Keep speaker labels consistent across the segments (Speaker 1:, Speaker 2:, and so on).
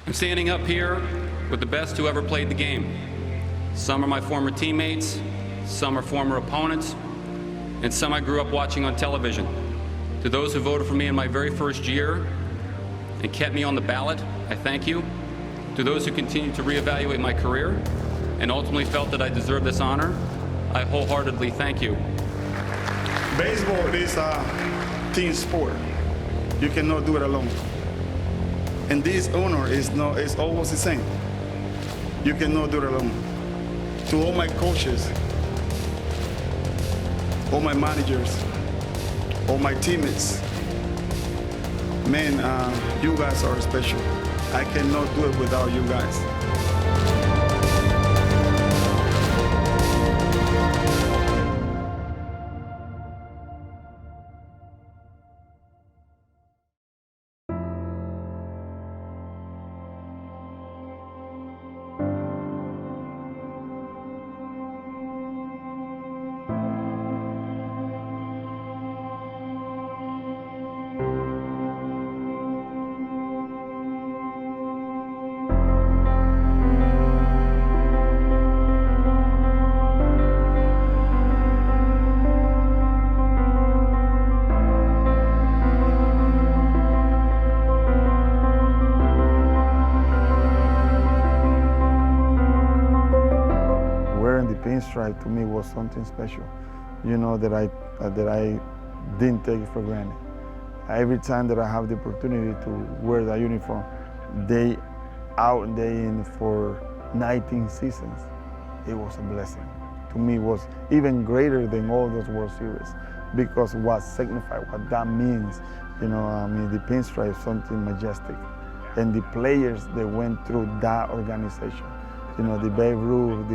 Speaker 1: I'm standing up here with the best who ever played the game. Some are my former teammates, some are former opponents, and some I grew up watching on television. To those who voted for me in my very first year and kept me on the ballot, I thank you. To those who continue to reevaluate my career and ultimately felt that I deserved this honor, I wholeheartedly thank you.
Speaker 2: Baseball is a team sport. You cannot do it alone. And this honor is always the same. You cannot do it alone. To all my coaches, all my managers, all my teammates, man, you guys are special. I cannot do it without you guys.
Speaker 3: Enshrined to me was something special, you know, that I didn't take it for granted. Every time that I have the opportunity to wear that uniform, day out and day in for 19 seasons, it was a blessing. To me, it was even greater than all those World Series, because what signified, what that means, you know, I mean, the pinstripe is something majestic, and the players that went through that organization, you know, the Babe Ruth,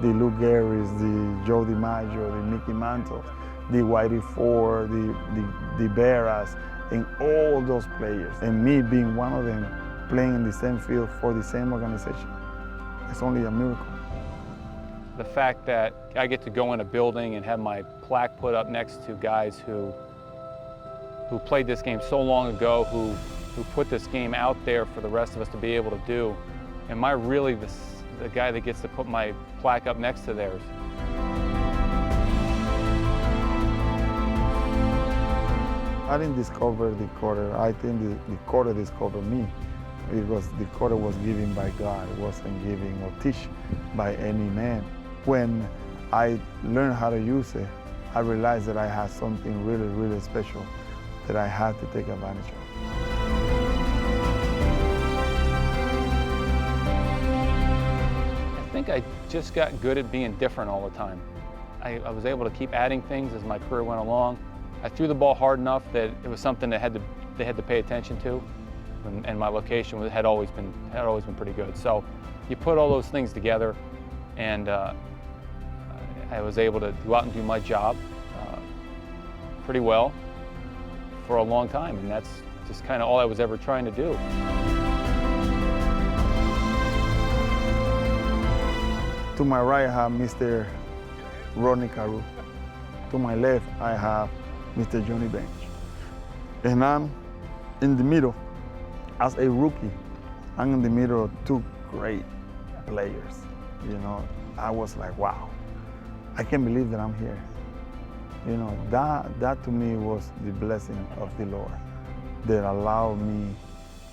Speaker 3: the Lou Gehrys, the Joe DiMaggio, the Mickey Mantles, the Whitey Ford, the Berras, and all those players, and me being one of them, playing in the same field for the same organization. It's only a miracle.
Speaker 4: The fact that I get to go in a building and have my plaque put up next to guys who played this game so long ago, who put this game out there for the rest of us to be able to do, am I really the guy that gets to put my plaque up next to theirs?
Speaker 3: I didn't discover the quarter. I think the quarter discovered me, because the quarter was given by God. It wasn't given or teach by any man. When I learned how to use it, I realized that I had something really, really special that I had to take advantage of.
Speaker 4: I think I just got good at being different all the time. I was able to keep adding things as my career went along. I threw the ball hard enough that it was something that they had to pay attention to, and my location had always been pretty good. So you put all those things together, and I was able to go out and do my job pretty well for a long time, and that's just kind of all I was ever trying to do.
Speaker 3: To my right, I have Mr. Rodney Carew. To my left, I have Mr. Johnny Bench. And I'm in the middle. As a rookie, I'm in the middle of two great players. You know, I was like, wow, I can't believe that I'm here. You know, that to me was the blessing of the Lord that allowed me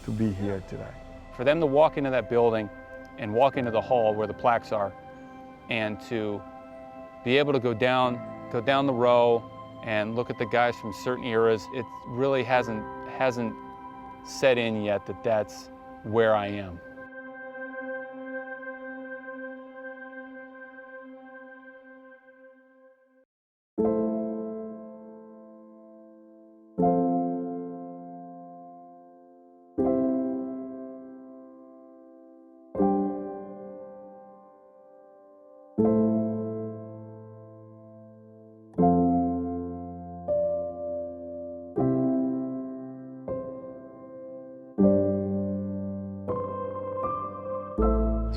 Speaker 3: to be here today.
Speaker 4: For them to walk into that building and walk into the hall where the plaques are, and to be able to go down the row and look at the guys from certain eras, it really hasn't set in yet that that's where I am.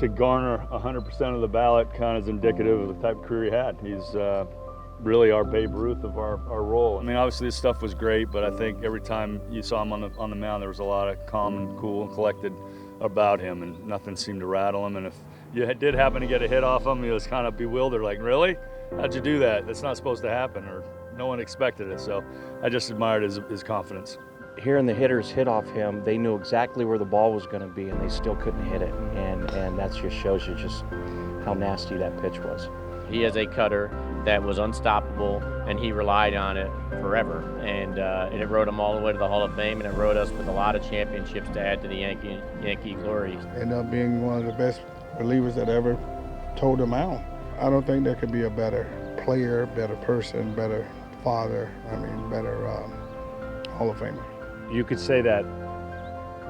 Speaker 5: To garner 100% of the ballot kind of is indicative of the type of career he had. He's really our Babe Ruth of our role. I mean, obviously this stuff was great, but I think every time you saw him on the mound, there was a lot of calm and cool and collected about him, and nothing seemed to rattle him. And if you did happen to get a hit off him, he was kind of bewildered, like, really? How'd you do that? That's not supposed to happen, or no one expected it. So I just admired his confidence.
Speaker 6: Hearing the hitters hit off him, they knew exactly where the ball was going to be, and they still couldn't hit it. And that just shows you just how nasty that pitch was.
Speaker 7: He has a cutter that was unstoppable, and he relied on it forever. And it rode him all the way to the Hall of Fame, and it rode us with a lot of championships to add to the Yankee glory.
Speaker 8: Ended up being one of the best relievers that ever told him out. I don't think there could be a better player, better person, better father, better Hall of Famer.
Speaker 9: You could say that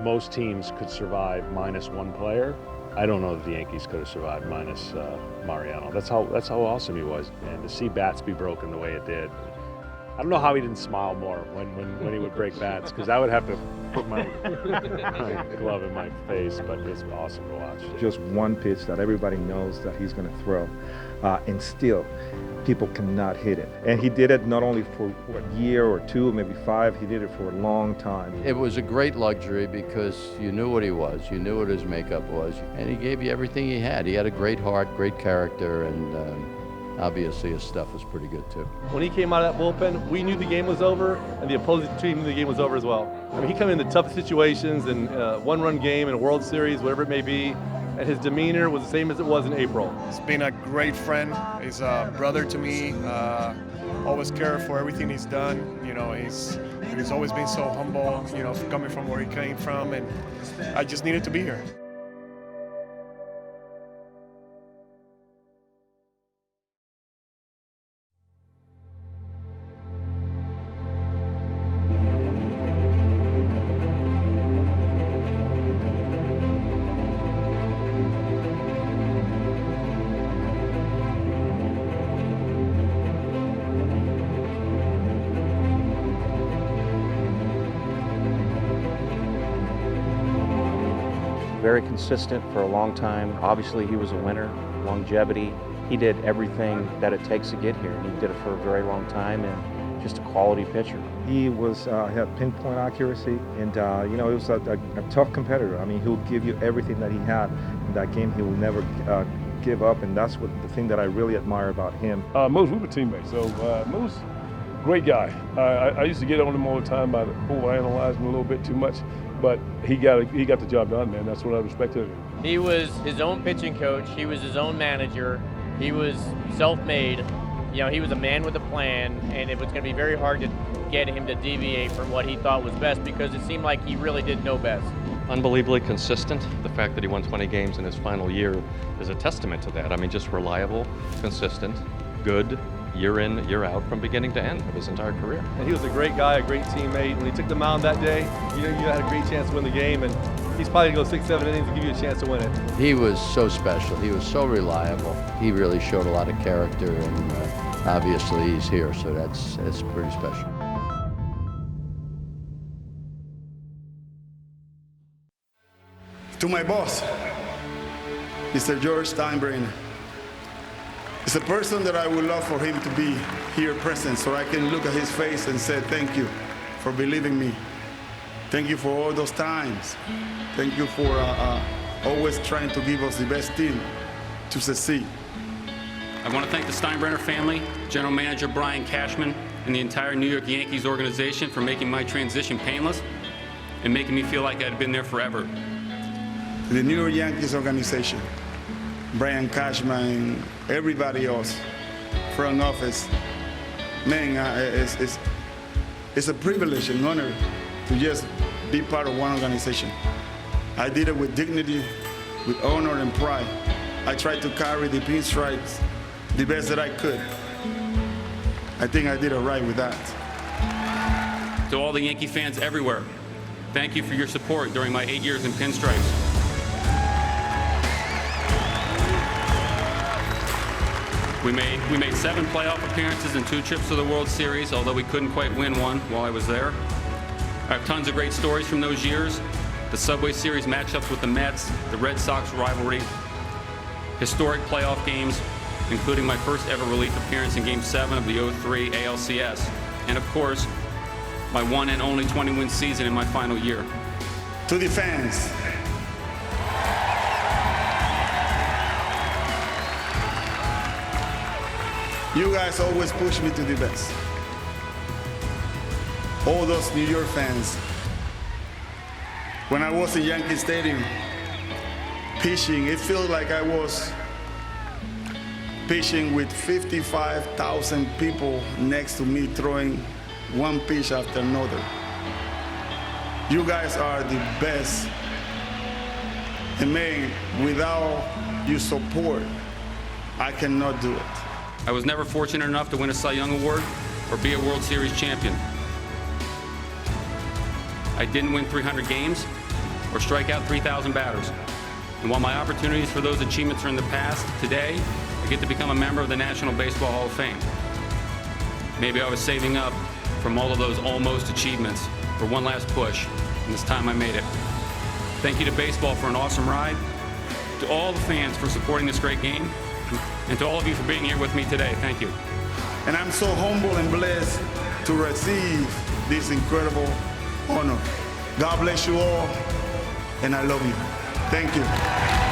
Speaker 9: most teams could survive minus one player. I don't know that the Yankees could have survived minus Mariano. That's how awesome he was. And to see bats be broken the way it did, I don't know how he didn't smile more when he would break bats, because I would have to put my glove in my face, but it's awesome to watch.
Speaker 10: Just one pitch that everybody knows that he's going to throw, and still people cannot hit it. And he did it not only for a year or two, maybe 5, he did it for a long time.
Speaker 11: It was a great luxury because you knew what he was, you knew what his makeup was, and he gave you everything he had. He had a great heart, great character, and obviously his stuff was pretty good too.
Speaker 12: When he came out of that bullpen, we knew the game was over, and the opposing team knew the game was over as well. I mean, he came in the toughest situations, and one-run game in a World Series, whatever it may be, and his demeanor was the same as it was in April.
Speaker 13: He's been a great friend. He's a brother to me. Always care for everything he's done. You know, he's always been so humble. You know, coming from where he came from, and I just needed to be here.
Speaker 6: Very consistent for a long time. Obviously, he was a winner, longevity. He did everything that it takes to get here, and he did it for a very long time, and just a quality pitcher.
Speaker 10: He had pinpoint accuracy, and he was a tough competitor. I mean, he'll give you everything that he had in that game. He will never give up, and that's the thing that I really admire about him.
Speaker 14: Moose, we were teammates, so Moose, great guy. I used to get on him all the time about overanalyzing a little bit too much, but he got the job done, man. That's what I respected of him.
Speaker 7: He was his own pitching coach. He was his own manager. He was self-made. You know, he was a man with a plan, and it was going to be very hard to get him to deviate from what he thought was best, because it seemed like he really did know best.
Speaker 15: Unbelievably consistent. The fact that he won 20 games in his final year is a testament to that. I mean, just reliable, consistent, good, year in, year out, from beginning to end of his entire career.
Speaker 12: And he was a great guy, a great teammate. When he took the mound that day, you had a great chance to win the game, and he's probably going to go 6-7 innings to give you a chance to win it.
Speaker 11: He was so special. He was so reliable. He really showed a lot of character, and obviously he's here, so that's pretty special.
Speaker 2: To my boss, Mr. George Steinbrenner. It's a person that I would love for him to be here present, so I can look at his face and say thank you for believing me. Thank you for all those times. Thank you for always trying to give us the best team to succeed.
Speaker 1: I want to thank the Steinbrenner family, General Manager Brian Cashman, and the entire New York Yankees organization for making my transition painless and making me feel like I'd been there forever.
Speaker 2: The New York Yankees organization, Brian Cashman, everybody else, front office, man, it's a privilege and honor to just be part of one organization. I did it with dignity, with honor and pride. I tried to carry the pinstripes the best that I could. I think I did it right with that.
Speaker 1: To all the Yankee fans everywhere, thank you for your support during my 8 years in pinstripes. We made 7 playoff appearances and 2 trips to the World Series, although we couldn't quite win one while I was there. I have tons of great stories from those years. The Subway Series matchups with the Mets, the Red Sox rivalry, historic playoff games, including my first ever relief appearance in Game 7 of the 03 ALCS, and of course, my one and only 20-win season in my final year.
Speaker 2: To the fans, You guys always push me to the best. All those New York fans. When I was in Yankee Stadium pitching, it felt like I was pitching with 55,000 people next to me throwing one pitch after another. You guys are the best. And man, without your support, I cannot do it.
Speaker 1: I was never fortunate enough to win a Cy Young Award or be a World Series champion. I didn't win 300 games or strike out 3,000 batters. And while my opportunities for those achievements are in the past, today, I get to become a member of the National Baseball Hall of Fame. Maybe I was saving up from all of those almost achievements for one last push, and this time I made it. Thank you to baseball for an awesome ride, to all the fans for supporting this great game, and to all of you for being here with me today. Thank you.
Speaker 2: And I'm so humble and blessed to receive this incredible honor. God bless you all, and I love you. Thank you.